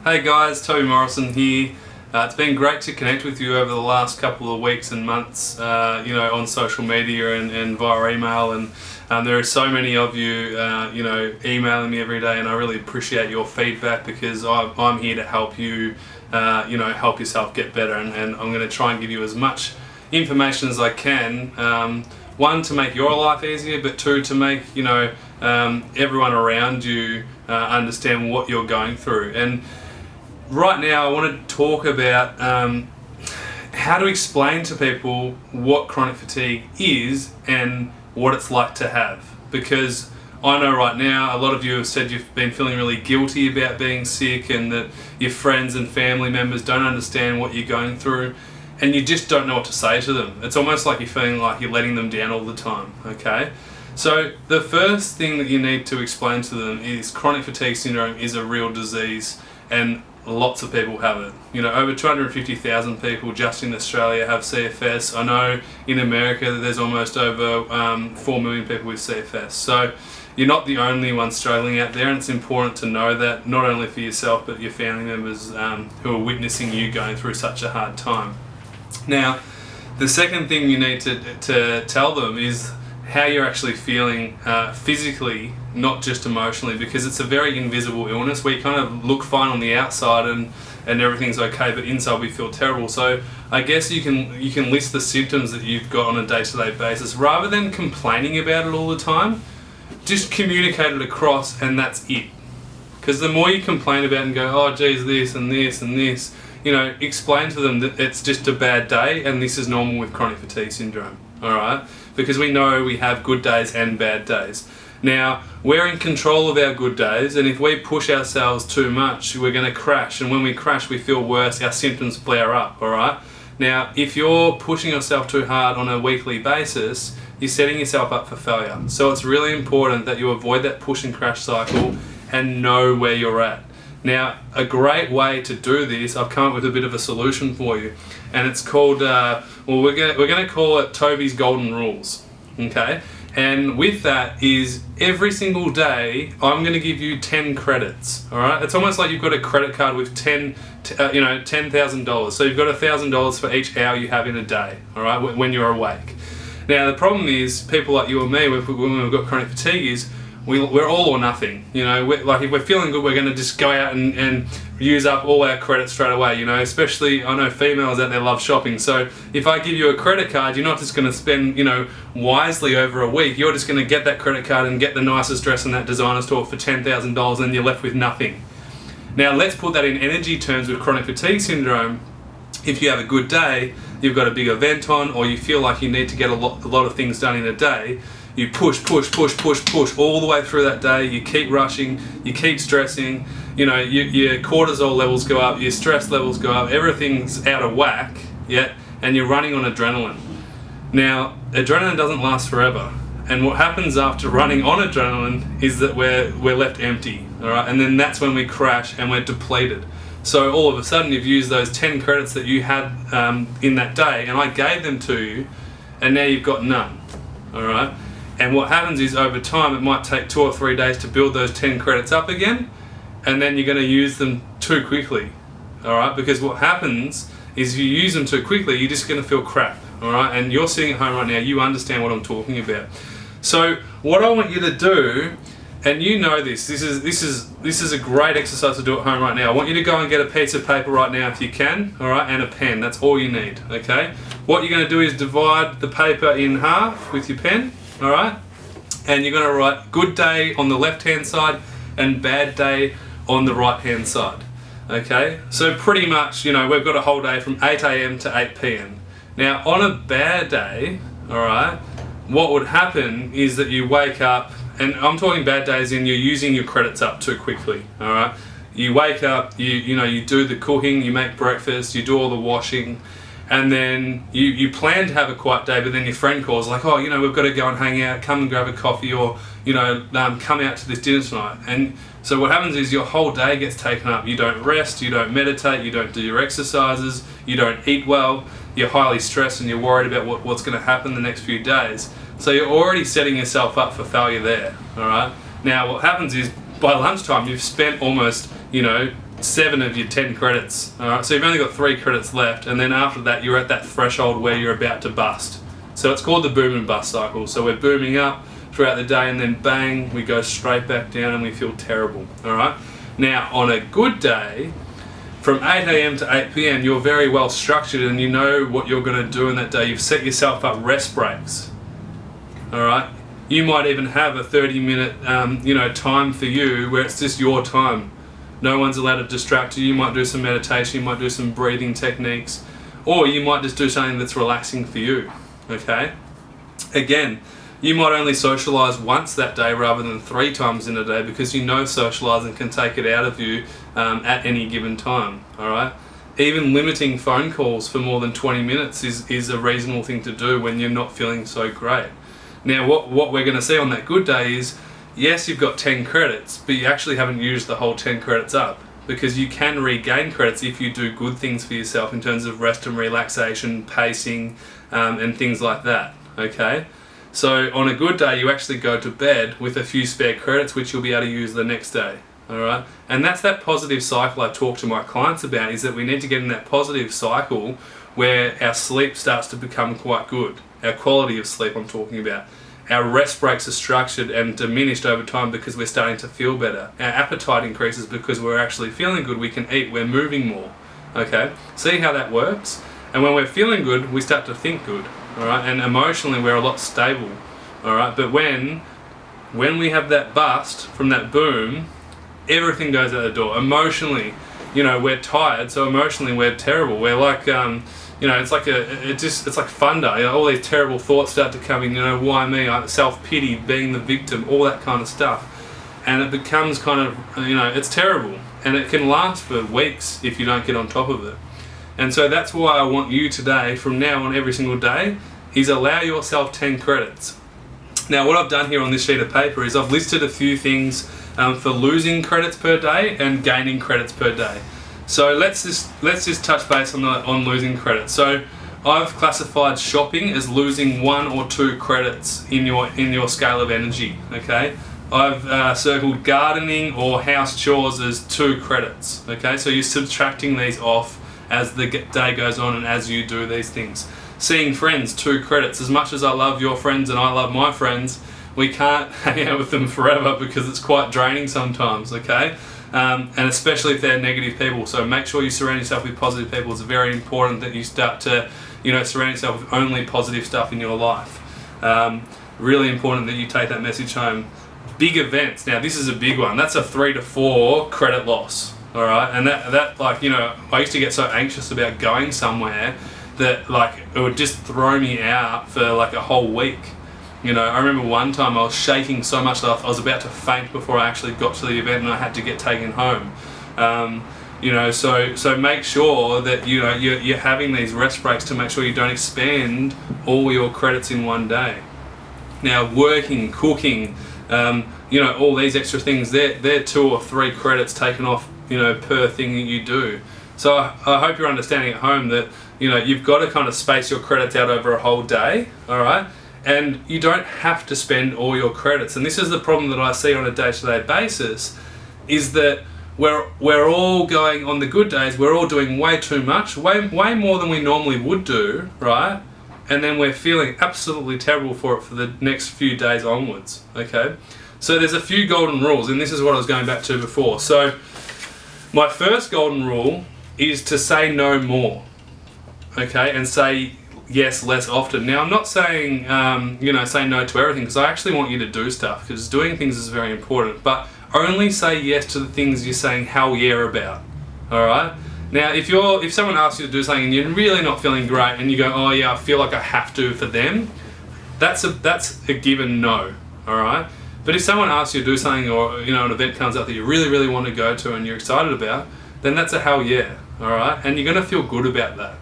Hey guys, Toby Morrison here. It's been great to connect with you over the last couple of weeks and months, on social media and via email, and there are so many of you, emailing me every day, and I really appreciate your feedback because I'm here to help you, help yourself get better, and I'm going to try and give you as much information as I can. One, to make your life easier, but two, to make everyone around you understand what you're going through. And right now I want to talk about how to explain to people what chronic fatigue is and what it's like to have, because I know right now a lot of you have said you've been feeling really guilty about being sick, and that your friends and family members don't understand what you're going through, and you just don't know what to say to them. It's almost like you're feeling like you're letting them down all the time, okay? So the first thing that you need to explain to them is chronic fatigue syndrome is a real disease, and lots of people have it. Over 250,000 people just in Australia have CFS. I know in America there's almost over 4 million people with CFS. So you're not the only one struggling out there, and it's important to know that, not only for yourself but your family members who are witnessing you going through such a hard time. Now, the second thing you need to tell them is how you're actually feeling physically, not just emotionally, because it's a very invisible illness where you kind of look fine on the outside and everything's okay, but inside we feel terrible. So I guess you can list the symptoms that you've got on a day-to-day basis rather than complaining about it all the time. Just communicate it across, and that's it. Because the more you complain about it and go, oh geez, this and this and this, explain to them that it's just a bad day and this is normal with chronic fatigue syndrome. Alright? Because we know we have good days and bad days. Now, we're in control of our good days, and if we push ourselves too much, we're going to crash, and when we crash we feel worse, our symptoms flare up, alright? Now, if you're pushing yourself too hard on a weekly basis, you're setting yourself up for failure. So it's really important that you avoid that push and crash cycle and know where you're at. Now, a great way to do this, I've come up with a bit of a solution for you, and it's called, we're going to call it Toby's Golden Rules, okay? And with that is, every single day I'm going to give you 10 credits, all right? It's almost like you've got a credit card with $10,000. So you've got $1,000 for each hour you have in a day, all right, when you're awake. Now, the problem is, people like you and me, when we've got chronic fatigue, is we're all or nothing. If we're feeling good, we're going to just go out and use up all our credits straight away. Especially, I know females out there love shopping. So if I give you a credit card, you're not just going to spend wisely over a week. You're just going to get that credit card and get the nicest dress in that designer store for $10,000, and you're left with nothing. Now let's put that in energy terms with chronic fatigue syndrome. If you have a good day, you've got a big event on, or you feel like you need to get a lot of things done in a day, you push all the way through that day. You keep rushing, you keep stressing, your cortisol levels go up, your stress levels go up, everything's out of whack, and you're running on adrenaline. Now, adrenaline doesn't last forever, and what happens after running on adrenaline is that we're left empty, alright, and then that's when we crash and we're depleted. So all of a sudden you've used those 10 credits that you had in that day, and I gave them to you, and now you've got none, alright? And what happens is, over time, it might take 2 or 3 days to build those 10 credits up again, and then you're going to use them too quickly, alright? Because what happens is, if you use them too quickly, you're just going to feel crap, alright? And you're sitting at home right now, you understand what I'm talking about. So what I want you to do, and you know this is a great exercise to do at home right now. I want you to go and get a piece of paper right now if you can, alright, and a pen. That's all you need, okay? What you're going to do is divide the paper in half with your pen. Alright, and you're going to write good day on the left hand side and bad day on the right hand side. Okay, so pretty much, we've got a whole day from 8 AM to 8 PM. Now, on a bad day, alright, what would happen is that you wake up, and I'm talking bad days in you're using your credits up too quickly, alright? You wake up, you do the cooking, you make breakfast, you do all the washing, and then you plan to have a quiet day, but then your friend calls like, oh, we've got to go and hang out, come and grab a coffee, or, come out to this dinner tonight. And so what happens is your whole day gets taken up. You don't rest, you don't meditate, you don't do your exercises, you don't eat well, you're highly stressed, and you're worried about what's going to happen the next few days. So you're already setting yourself up for failure there, alright? Now what happens is, by lunchtime, you've spent almost, 7 of your 10 credits. Alright, so you've only got 3 credits left, and then after that you're at that threshold where you're about to bust. So it's called the boom and bust cycle. So we're booming up throughout the day, and then bang, we go straight back down and we feel terrible. Alright, now on a good day, from 8 AM to 8 PM, you're very well structured and you know what you're going to do in that day. You've set yourself up rest breaks. Alright, you might even have a 30-minute time for you where it's just your time. No one's allowed to distract you. You might do some meditation, you might do some breathing techniques, or you might just do something that's relaxing for you. Okay? Again, you might only socialise once that day rather than 3 times in a day, because you know socialising can take it out of you at any given time. Alright? Even limiting phone calls for more than 20 minutes is a reasonable thing to do when you're not feeling so great. Now what we're going to see on that good day is, yes, you've got 10 credits, but you actually haven't used the whole 10 credits up, because you can regain credits if you do good things for yourself in terms of rest and relaxation, pacing, and things like that. Okay? So on a good day, you actually go to bed with a few spare credits which you'll be able to use the next day. Alright? And that's that positive cycle I talk to my clients about, is that we need to get in that positive cycle where our sleep starts to become quite good. Our quality of sleep I'm talking about. Our rest breaks are structured and diminished over time because we're starting to feel better. Our appetite increases because we're actually feeling good, we can eat, we're moving more. Okay? See how that works? And when we're feeling good, we start to think good. Alright? And emotionally we're a lot stable. Alright? But when we have that bust from that boom, everything goes out the door. Emotionally, we're tired, so emotionally we're terrible. We're like it's like thunder. All these terrible thoughts start to come in. Why me? Self-pity, being the victim, all that kind of stuff, and it becomes kind of it's terrible, and it can last for weeks if you don't get on top of it. And so that's why I want you today, from now on, every single day, is allow yourself 10 credits. Now, what I've done here on this sheet of paper is I've listed a few things for losing credits per day and gaining credits per day. So let's just touch base on losing credits. So I've classified shopping as losing 1 or 2 credits in your scale of energy. Okay, I've circled gardening or house chores as 2 credits. Okay, so you're subtracting these off as the day goes on and as you do these things. Seeing friends, 2 credits. As much as I love your friends and I love my friends, we can't hang out with them forever because it's quite draining sometimes. Okay. And especially if they're negative people. So make sure you surround yourself with positive people. It's very important that you start to, surround yourself with only positive stuff in your life. Really important that you take that message home. Big events. Now this is a big one. That's a 3 to 4 credit loss. All right, and that I used to get so anxious about going somewhere that it would just throw me out for a whole week. I remember one time I was shaking so much that I was about to faint before I actually got to the event, and I had to get taken home. So make sure that you're having these rest breaks to make sure you don't expend all your credits in one day. Now, working, cooking, all these extra things, they're 2 or 3 credits taken off, per thing that you do. So I hope you're understanding at home that you've got to kind of space your credits out over a whole day. All right. And you don't have to spend all your credits. And this is the problem that I see on a day-to-day basis, is that we're all going, on the good days, we're all doing way too much, way more than we normally would do, right? And then we're feeling absolutely terrible for it for the next few days onwards, okay? So there's a few golden rules, and this is what I was going back to before. So my first golden rule is to say no more, okay? And say yes less often. Now I'm not saying say no to everything, because I actually want you to do stuff, because doing things is very important, but only say yes to the things you're saying hell yeah about. Alright? Now if someone asks you to do something and you're really not feeling great and you go, oh yeah, I feel like I have to for them, that's a given no. Alright? But if someone asks you to do something, or an event comes up that you really, really want to go to and you're excited about, then that's a hell yeah. Alright? And you're going to feel good about that.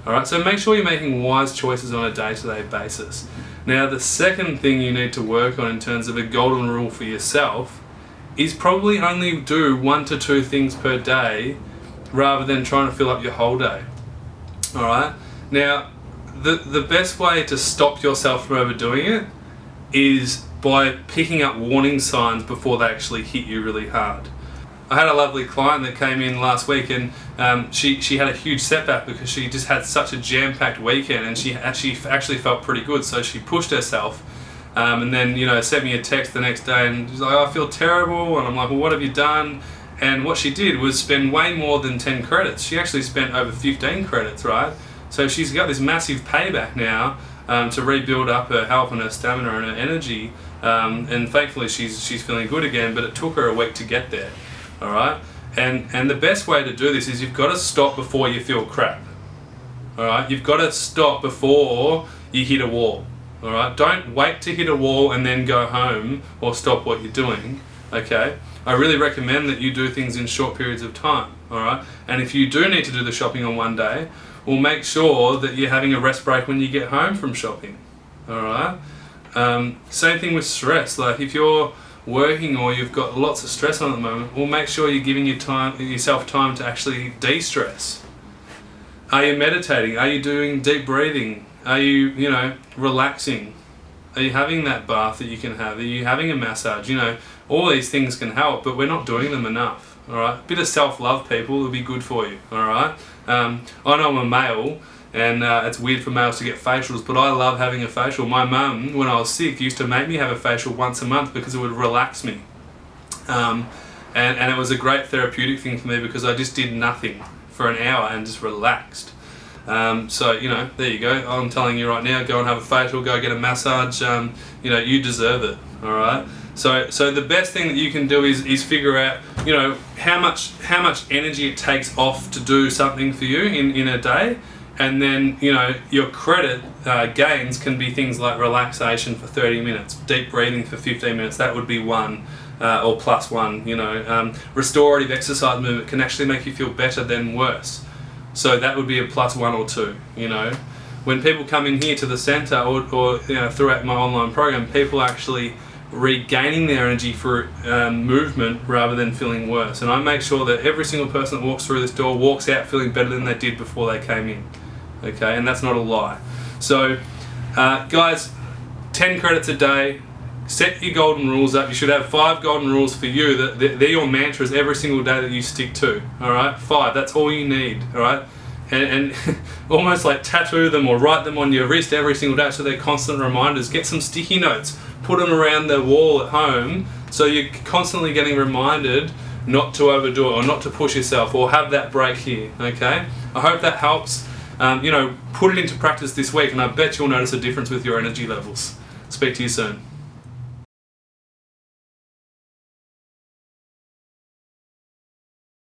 Alright, so make sure you're making wise choices on a day-to-day basis. Now, the second thing you need to work on in terms of a golden rule for yourself is probably only do 1 to 2 things per day rather than trying to fill up your whole day. Alright? Now, the best way to stop yourself from overdoing it is by picking up warning signs before they actually hit you really hard. I had a lovely client that came in last week, and she had a huge setback because she just had such a jam-packed weekend, and she actually felt pretty good. So she pushed herself, and then sent me a text the next day, and she's like, "I feel terrible," and I'm like, "Well, what have you done?" And what she did was spend way more than 10 credits. She actually spent over 15 credits, right? So she's got this massive payback now to rebuild up her health and her stamina and her energy, and thankfully she's feeling good again. But it took her a week to get there. All right, and the best way to do this is you've got to stop before you feel crap. All right, you've got to stop before you hit a wall. All right, don't wait to hit a wall and then go home or stop what you're doing. Okay, I really recommend that you do things in short periods of time. All right, and if you do need to do the shopping on one day, well, make sure that you're having a rest break when you get home from shopping. All right, same thing with stress. Like if you're working or you've got lots of stress on at the moment, well, make sure you're giving yourself time to actually de-stress. Are you meditating? Are you doing deep breathing? Are you relaxing? Are you having that bath that you can have? Are you having a massage? All these things can help, but we're not doing them enough. All right, a bit of self-love, people, will be good for you. All right, I know I'm a male, and it's weird for males to get facials, but I love having a facial. My mum, when I was sick, used to make me have a facial once a month because it would relax me. And it was a great therapeutic thing for me because I just did nothing for an hour and just relaxed. So, there you go. I'm telling you right now, go and have a facial, go get a massage. You deserve it, all right? So the best thing that you can do is figure out, how much energy it takes off to do something for you in a day. And then, your credit gains can be things like relaxation for 30 minutes, deep breathing for 15 minutes. That would be one, or plus one. Restorative exercise movement can actually make you feel better than worse. So that would be a plus 1 or 2. When people come in here to the centre or throughout my online program, people are actually regaining their energy for movement rather than feeling worse. And I make sure that every single person that walks through this door walks out feeling better than they did before they came in. Okay, and that's not a lie. So, guys, 10 credits a day. Set your golden rules up. You should have 5 golden rules for you. They're your mantras every single day that you stick to. All right, 5. That's all you need. All right, and almost like tattoo them or write them on your wrist every single day so they're constant reminders. Get some sticky notes. Put them around the wall at home so you're constantly getting reminded not to overdo it or not to push yourself or have that break here. Okay, I hope that helps. Put it into practice this week, and I bet you'll notice a difference with your energy levels. Speak to you soon.